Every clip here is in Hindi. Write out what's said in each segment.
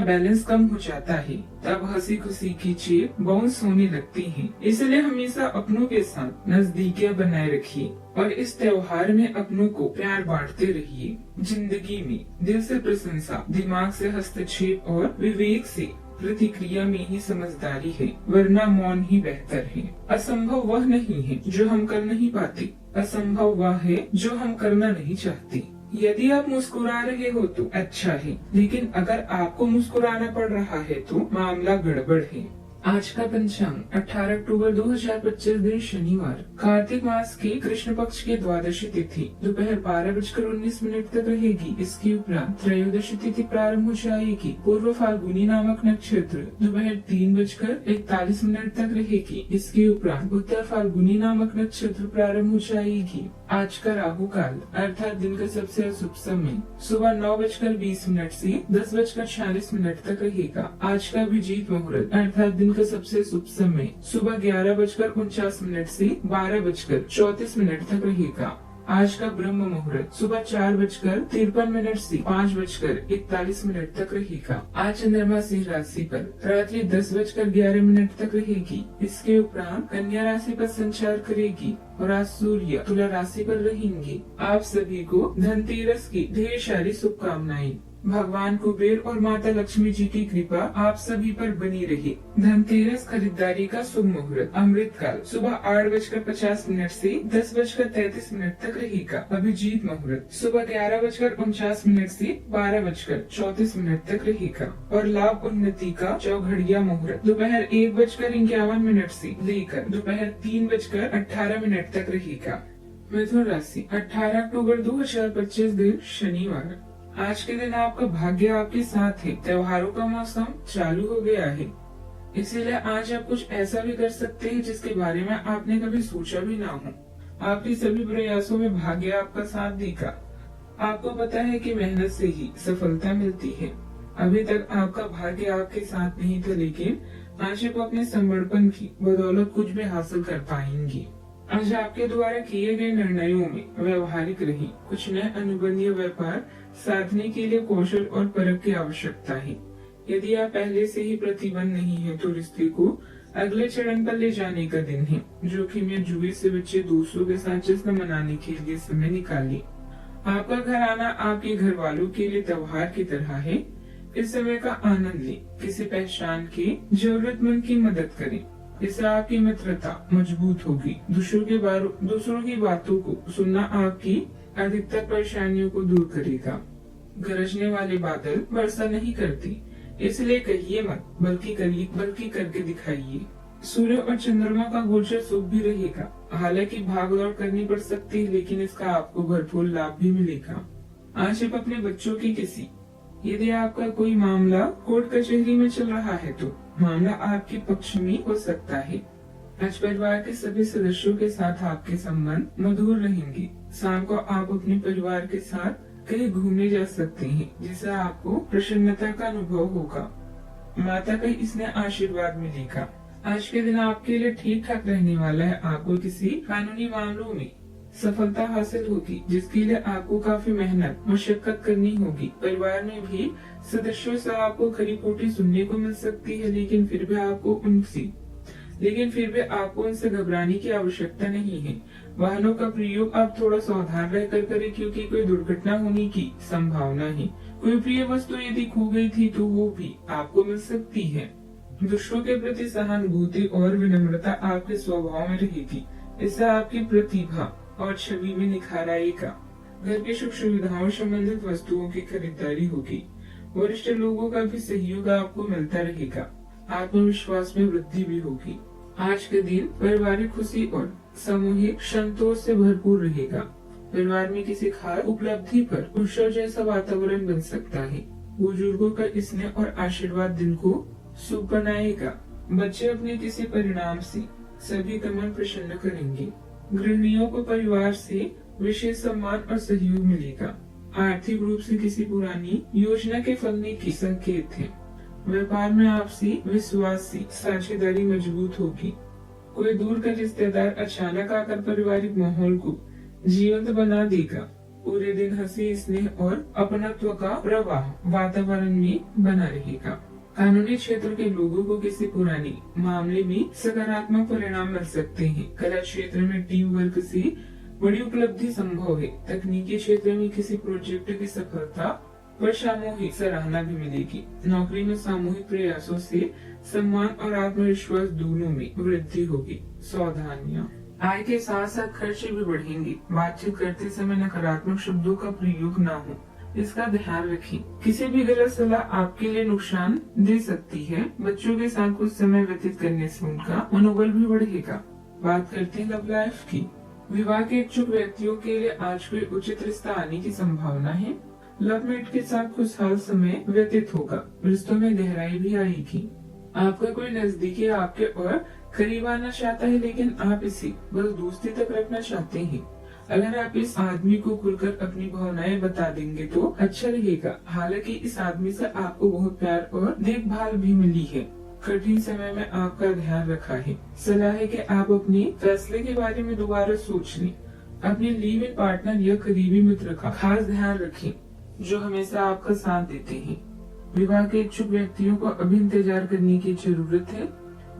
बैलेंस कम हो जाता है तब हंसी खुशी की चीज बाउंस होने लगती है। इसलिए हमेशा अपनों के साथ नजदीकियां बनाए रखिए और इस त्योहार में अपनों को प्यार बांटते रहिए। जिंदगी में दिल से प्रशंसा, दिमाग से हस्तक्षेप और विवेक से प्रतिक्रिया में ही समझदारी है, वरना मौन ही बेहतर है। असंभव वह नहीं है जो हम कर नहीं पाते, असंभव वह है जो हम करना नहीं चाहते। यदि आप मुस्कुरा रहे हो तो अच्छा है, लेकिन अगर आपको मुस्कुराना पड़ रहा है तो मामला गड़बड़ है। आज का पंचांग 18 अक्टूबर 2025 दिन शनिवार, कार्तिक मास की कृष्ण पक्ष की द्वादशी तिथि दोपहर 12:19 तक रहेगी। इसके उपरांत त्रयोदशी तिथि प्रारंभ हो जाएगी। पूर्व फाल्गुनी नामक नक्षत्र दोपहर 3:41 तक रहेगी। इसके उपरांत उत्तर फाल्गुनी नामक नक्षत्र प्रारंभ हो जाएगी। आज का राहु काल अर्थात दिन का सबसे अशुभ समय सुबह 9:20 से 10:46 तक रहेगा। आज का अभिजीत मुहूर्त अर्थात दिन का सबसे शुभ समय सुबह 11:49 से 12:34 तक रहेगा। आज का ब्रह्म मुहूर्त सुबह 4:53 से 5:41 तक रहेगा। आज चंद्रमा सिंह राशि पर रात्रि 10:11 तक रहेगी। इसके उपरांत कन्या राशि पर संचार करेगी और आज सूर्य तुला राशि पर रहेंगे। आप सभी को धनतेरस की ढेर सारी शुभकामनाएं। भगवान कुबेर और माता लक्ष्मी जी की कृपा आप सभी पर बनी रही। धनतेरस खरीदारी का शुभ मुहूर्त अमृत काल सुबह 8:50 से 10:33 तक रहेगा। अभिजीत मुहूर्त सुबह 11:49 से 12:34 तक रहेगा और लाभ उन्नति का चौघड़िया मुहूर्त दोपहर 1:51 से लेकर दोपहर 3:18 तक रहेगा। मिथुन राशि 18 अक्टूबर 2025 दिन शनिवार, आज के दिन आपका भाग्य आपके साथ है। त्योहारों का मौसम चालू हो गया है, इसीलिए आज आप कुछ ऐसा भी कर सकते हैं जिसके बारे में आपने कभी सोचा भी ना हो। आपके सभी प्रयासों में भाग्य आपका साथ देगा। आपको पता है कि मेहनत से ही सफलता मिलती है। अभी तक आपका भाग्य आपके साथ नहीं था, लेकिन आज आप अपने समर्पण की बदौलत कुछ भी हासिल कर पाएंगे। आज आपके द्वारा किए गए निर्णयों में व्यवहारिक रही। कुछ नए अनुबंधीय व्यापार साधने के लिए कौशल और परख की आवश्यकता है। यदि आप पहले से ही प्रतिबंध नहीं है तो रिश्ते को अगले चरण पर ले जाने का दिन है। जोखिम या जुए से बच्चे दोस्तों के साथ जश्न मनाने के लिए समय निकालिए। आपका घर आना आपके घर वालों के लिए त्योहार की तरह है। इस समय का आनंद लें। किसी पहचान के जरूरतमंद की मदद करें, इससे आपकी मित्रता मजबूत होगी। दूसरों की बातों को सुनना आपकी अधिकतर परेशानियों को दूर करेगा। गरजने वाले बादल वर्षा नहीं करती, इसलिए कहिए मत बल्कि करके दिखाइए। सूर्य और चंद्रमा का गोचर शुभ भी रहेगा। हालांकि भागदौड़ करनी पड़ सकती है, लेकिन इसका आपको भरपूर लाभ भी मिलेगा। आज आप अपने बच्चों की किसी यदि आपका कोई मामला कोर्ट कचहरी में चल रहा है तो मामला आपके पक्ष में हो सकता है। आज परिवार के सभी सदस्यों के साथ आपके संबंध मधुर रहेंगे। शाम को आप अपने परिवार के साथ कहीं घूमने जा सकते हैं, जिससे आपको प्रसन्नता का अनुभव होगा। माता का इसने आशीर्वाद मिलेगा। आज के दिन आपके लिए ठीक ठाक रहने वाला है। आपको किसी कानूनी मामलों में सफलता हासिल होगी, जिसके लिए आपको काफी मेहनत मशक्कत करनी होगी। परिवार में भी सदस्यों से आपको खरी खोटी सुनने को मिल सकती है, लेकिन फिर भी आपको उनसे घबराने की आवश्यकता नहीं है। वाहनों का प्रयोग आप थोड़ा सावधान रहकर करें, क्योंकि कोई दुर्घटना होने की संभावना है। कोई प्रिय वस्तु यदि खो गई थी तो वो भी आपको मिल सकती है। दूसरों के प्रति सहानुभूति और विनम्रता आपके स्वभाव में रहेगी। इससे आपकी प्रतिभा और छवि में निखार आएगा। घर की सुख सुविधाओं संबंधित वस्तुओं की खरीदारी होगी। वरिष्ठ लोगों का भी सहयोग आपको मिलता रहेगा। आत्मविश्वास में वृद्धि भी होगी। आज के दिन पारिवारिक खुशी और सामूहिक संतोष से भरपूर रहेगा। परिवार में किसी खास उपलब्धि पर उत्सव जैसा वातावरण बन सकता है। बुजुर्गों का स्नेह और आशीर्वाद दिन को शुभ बनाएगा। बच्चे अपने किसी परिणाम से सभी का मन प्रसन्न करेंगे। गृहिणियों को परिवार से विशेष सम्मान और सहयोग मिलेगा। आर्थिक रूप से किसी पुरानी योजना के फलने की संकेत है। व्यापार में आपसी विश्वास से साझेदारी मजबूत होगी। कोई दूर का रिश्तेदार अचानक आकर पारिवारिक माहौल को जीवंत बना देगा। पूरे दिन हंसी, स्नेह और अपनत्व का प्रवाह वातावरण में बना रहेगा। कानूनी क्षेत्र के लोगों को किसी पुरानी मामले में सकारात्मक परिणाम मिल सकते हैं। कला क्षेत्र में टीम वर्क से बड़ी उपलब्धि संभव है। तकनीकी क्षेत्र में किसी प्रोजेक्ट की सफलता पर सामूहिक सराहना भी मिलेगी। नौकरी में सामूहिक प्रयासों से सम्मान और आत्मविश्वास दोनों में वृद्धि होगी। सावधानियां, आय के साथ साथ खर्चे भी बढ़ेंगे। बातचीत करते समय नकारात्मक शब्दों का प्रयोग न हो, इसका ध्यान रखें। किसी भी गलत सलाह आपके लिए नुकसान दे सकती है। बच्चों के साथ कुछ समय व्यतीत करने से उनका मनोबल भी बढ़ेगा। बात करते हैं लव लाइफ की। विवाह के इच्छुक व्यक्तियों के लिए आज कोई उचित रिश्ता आने की संभावना है। लवमेट के साथ खुशहाल समय व्यतीत होगा। रिश्तों में गहराई भी आएगी। आपका कोई नजदीकी आपके और करीब आना चाहता है, लेकिन आप इसे बस दोस्ती तक रखना चाहते हैं। अगर आप इस आदमी को खुलकर अपनी भावनाएं बता देंगे तो अच्छा रहेगा। हालांकि इस आदमी से आपको बहुत प्यार और देखभाल भी मिली है। कठिन समय में आपका ध्यान रखा है। सलाह है कि आप अपने फैसले के बारे में दोबारा सोच लें। अपने लिव इन पार्टनर या करीबी मित्र का खास ध्यान रखें, जो हमेशा आपका साथ देते हैं। विवाह के इच्छुक व्यक्तियों को अभी इंतजार करने की जरूरत है।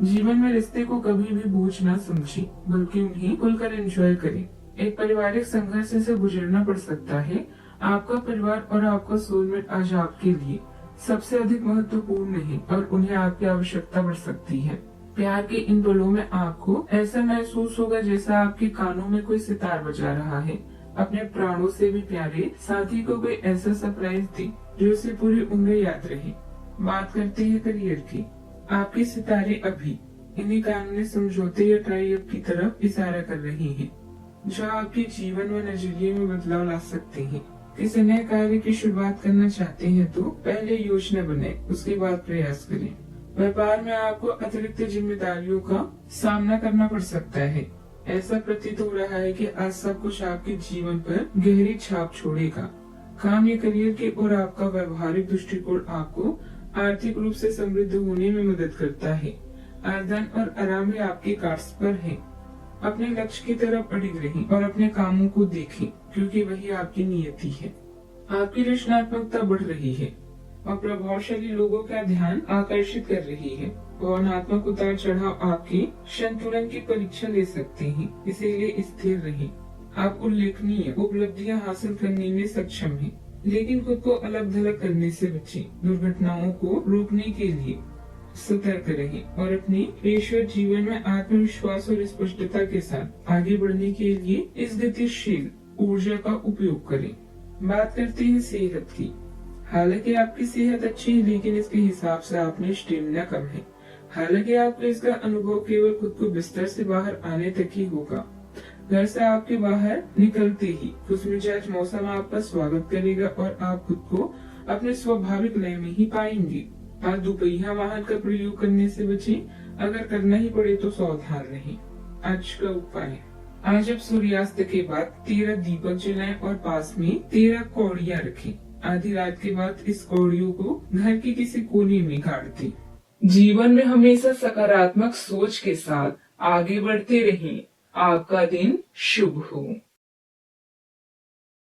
जीवन में रिश्ते को कभी भी बोझ न समझें, बल्कि उन्हें खुलकर एंजॉय करें। एक पारिवारिक संघर्ष से गुजरना पड़ सकता है। आपका परिवार और आपका सोलमेट आज आपके लिए सबसे अधिक महत्वपूर्ण है और उन्हें आपकी आवश्यकता पड़ सकती है। प्यार के इन पलों में आपको ऐसा महसूस होगा जैसा आपके कानों में कोई सितार बजा रहा है। अपने प्राणों से भी प्यारे साथी को कोई ऐसा सरप्राइज दे जो उसे पूरी उम्र याद रहे। बात करते हैं करियर की। आपके सितारे अभी इन्हीं कानूनी समझौते या टाई अप की तरफ इशारा कर रही हैं, जो आपके जीवन व नजरिए में बदलाव ला सकते हैं। किसी नए कार्य की शुरुआत करना चाहते हैं तो पहले योजना बनाएं, उसके बाद प्रयास करें। व्यापार में आपको अतिरिक्त जिम्मेदारियों का सामना करना पड़ सकता है। ऐसा प्रतीत हो रहा है कि आज सब कुछ आपके जीवन पर गहरी छाप छोड़ेगा। काम या करियर की ओर आपका व्यवहारिक दृष्टिकोण आपको आर्थिक रूप से समृद्ध होने में मदद करता है। आर्धन और आराम भी आपके कार्ड्स पर है। अपने लक्ष्य की तरफ अडिग रहें और अपने कामों को देखें, क्योंकि वही आपकी नियति है। आपकी रचनात्मकता बढ़ रही है और प्रभावशाली लोगों का ध्यान आकर्षित कर रही है। भावनात्मक उतार चढ़ाव आपके संतुलन की परीक्षा ले सकते हैं, इसीलिए स्थिर रहें। आप उल्लेखनीय उपलब्धियां हासिल करने में सक्षम हैं, लेकिन खुद को अलग थलग करने से बचें। दुर्घटनाओं को रोकने के लिए सतर्क रहें और अपने पेशेवर जीवन में आत्मविश्वास और स्पष्टता के साथ आगे बढ़ने के लिए इस गतिशील ऊर्जा का उपयोग करें। बात करते हैं सेहत की। हालांकि आपकी सेहत अच्छी है, लेकिन इसके हिसाब से आप में स्टेमिना कम है। हालांकि आपको इसका अनुभव केवल खुद को बिस्तर से बाहर आने तक ही होगा। घर से आपके बाहर निकलते ही खुशमिजाज मौसम आपका स्वागत करेगा और आप खुद को अपने स्वाभाविक लय में ही पाएंगे। आज दोपहिया वाहन का प्रयोग करने से बचें। अगर करना ही पड़े तो सावधान रहें। आज का उपाय, आज अब सूर्यास्त के बाद 13 दीपक जलाएं और पास में 13 कौड़ियाँ रखें। आधी रात के बाद इस कौड़ियों को घर के किसी कोने में गाड़ दें। जीवन में हमेशा सकारात्मक सोच के साथ आगे बढ़ते रहें। आपका दिन शुभ हो।